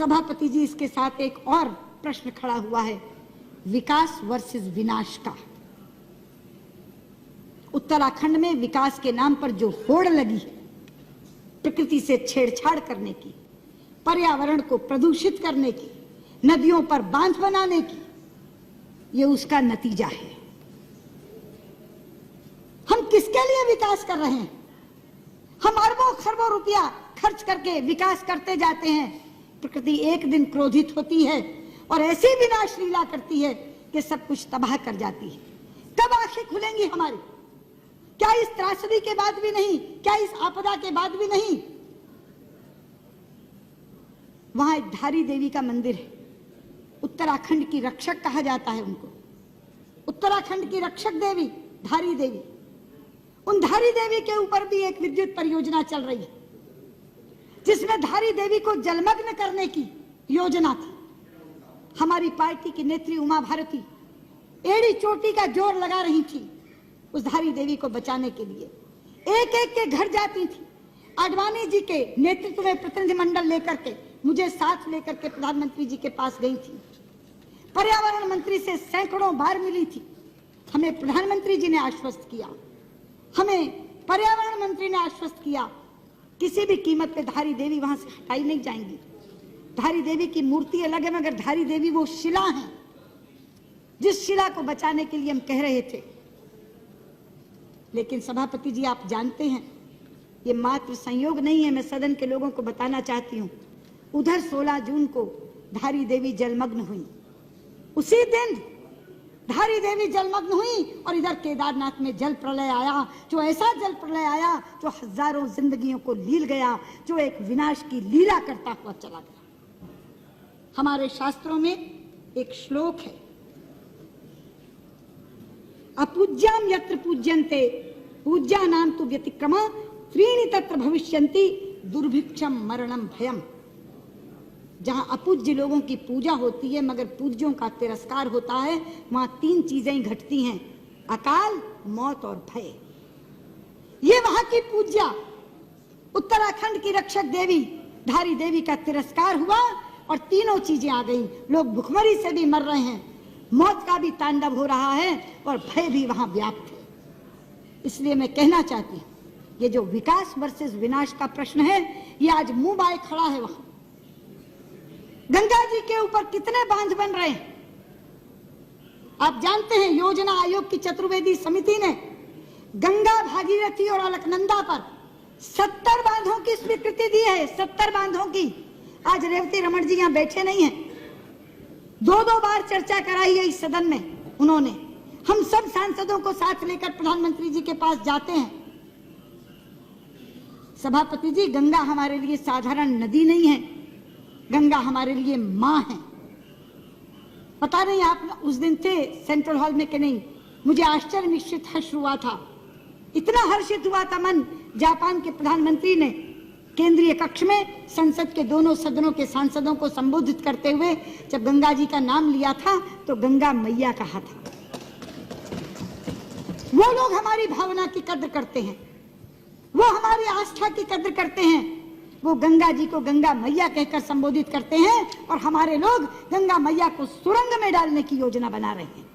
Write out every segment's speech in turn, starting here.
सभापति जी, इसके साथ एक और प्रश्न खड़ा हुआ है, विकास वर्सेस विनाश का। उत्तराखंड में विकास के नाम पर जो होड़ लगी है, प्रकृति से छेड़छाड़ करने की, पर्यावरण को प्रदूषित करने की, नदियों पर बांध बनाने की, ये उसका नतीजा है। हम किसके लिए विकास कर रहे हैं? हम अरबों खरबों रुपया खर्च करके विकास करते जाते हैं। प्रकृति एक दिन क्रोधित होती है और ऐसी विनाश लीला करती है कि सब कुछ तबाह कर जाती है। कब आंखें खुलेंगी हमारी? क्या इस त्रासदी के बाद भी नहीं? क्या इस आपदा के बाद भी नहीं? वहां एक धारी देवी का मंदिर है, उत्तराखंड की रक्षक कहा जाता है उनको। उत्तराखंड की रक्षक देवी धारी देवी, उन धारी देवी के ऊपर भी एक विद्युत परियोजना चल रही है, जिसमें धारी देवी को जलमग्न करने की योजना थी। हमारी पार्टी की नेत्री उमा भारती एड़ी चोटी का जोर लगा रही थी उस धारी देवी को बचाने के लिए। एक एक के घर जाती थी। आडवाणी जी के नेतृत्व में प्रतिनिधिमंडल लेकर के, मुझे साथ लेकर के प्रधानमंत्री जी के पास गई थी। पर्यावरण मंत्री से सैकड़ों बार मिली थी। हमें प्रधानमंत्री जी ने आश्वस्त किया, हमें पर्यावरण मंत्री ने आश्वस्त किया, किसी भी कीमत पे धारी देवी वहां से हटाई नहीं जाएंगी। धारी देवी की मूर्ति अलग है, मगर धारी देवी वो शिला है जिस शिला को बचाने के लिए हम कह रहे थे। लेकिन सभापति जी, आप जानते हैं ये मात्र संयोग नहीं है। मैं सदन के लोगों को बताना चाहती हूँ, उधर 16 जून को धारी देवी जलमग्न हुई। उसी दिन धारी देवी जलमग्न हुई और इधर केदारनाथ में जल प्रलय आया, जो ऐसा जल प्रलय आया जो हजारों जिंदगियों को लील गया, जो एक विनाश की लीला करता हुआ चला गया। हमारे शास्त्रों में एक श्लोक है, अपूज्याम यत्र पूज्यन्ते पूज्यानां तु व्यतिक्रमा त्रीणि तत्र भविष्यन्ति दुर्भिक्षम मरणम भयम। जहां अपूज्य लोगों की पूजा होती है मगर पूज्यों का तिरस्कार होता है, वहां 3 चीजें घटती हैं, अकाल, मौत और भय। ये वहां की पूज्या उत्तराखंड की रक्षक देवी धारी देवी का तिरस्कार हुआ और तीनों चीजें आ गई। लोग भुखमरी से भी मर रहे हैं, मौत का भी तांडव हो रहा है और भय भी वहां व्याप्त है। इसलिए मैं कहना चाहती हूं, ये जो विकास वर्सेस विनाश का प्रश्न है, ये आज मुंह बाए खड़ा है। वहां गंगा जी के ऊपर कितने बांध बन रहे हैं आप जानते हैं। योजना आयोग की चतुर्वेदी समिति ने गंगा, भागीरथी और अलकनंदा पर 70 बांधों की स्वीकृति दी है। 70 बांधों की। आज रेवती रमन जी यहां बैठे नहीं हैं, 2-2 बार चर्चा कराई है इस सदन में उन्होंने। हम सब सांसदों को साथ लेकर प्रधानमंत्री जी के पास जाते हैं। सभापति जी, गंगा हमारे लिए साधारण नदी नहीं है, गंगा हमारे लिए मां है। पता नहीं आप उस दिन थे सेंट्रल हॉल में कि नहीं, मुझे आश्चर्य निश्चित हर्ष हुआ था, इतना हर्षित हुआ था मन। जापान के प्रधानमंत्री ने केंद्रीय कक्ष में संसद के दोनों सदनों के सांसदों को संबोधित करते हुए जब गंगा जी का नाम लिया था तो गंगा मैया कहा था। वो लोग हमारी भावना की कद्र करते हैं, वो हमारी आस्था की कद्र करते हैं। वो गंगा जी को गंगा मैया कहकर संबोधित करते हैं और हमारे लोग गंगा मैया को सुरंग में डालने की योजना बना रहे हैं।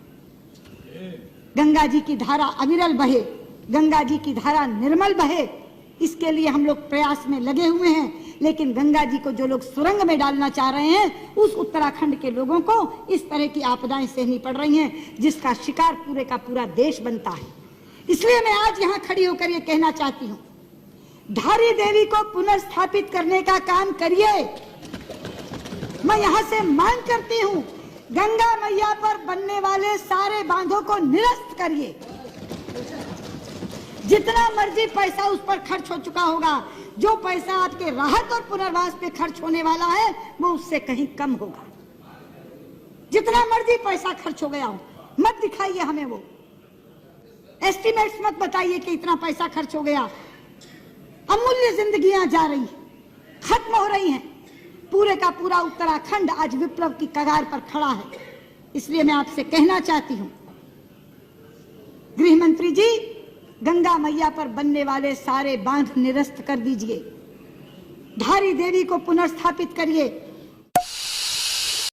गंगा जी की धारा अविरल बहे, गंगा जी की धारा निर्मल बहे, इसके लिए हम लोग प्रयास में लगे हुए हैं। लेकिन गंगा जी को जो लोग सुरंग में डालना चाह रहे हैं, उस उत्तराखंड के लोगों को इस तरह की आपदाएं सहनी पड़ रही हैं जिसका शिकार पूरे का पूरा देश बनता है। इसलिए मैं आज यहाँ खड़ी होकर ये कहना चाहती हूँ, धारी देवी को पुनर्स्थापित करने का काम करिए। मैं यहाँ से मांग करती हूँ, गंगा मैया पर बनने वाले सारे बांधों को निरस्त करिए। जितना मर्जी पैसा उस पर खर्च हो चुका होगा, जो पैसा आपके राहत और पुनर्वास पे खर्च होने वाला है वो उससे कहीं कम होगा। जितना मर्जी पैसा खर्च हो गया हो, मत दिखाइए हमें वो एस्टिमेट्स, मत बताइए कि इतना पैसा खर्च हो गया। अमूल्य जिंदगियां जा रही, खत्म हो रही हैं। पूरे का पूरा उत्तराखंड आज विप्लव की कगार पर खड़ा है। इसलिए मैं आपसे कहना चाहती हूं, गृह मंत्री जी, गंगा मैया पर बनने वाले सारे बांध निरस्त कर दीजिए, धारी देवी को पुनर्स्थापित करिए।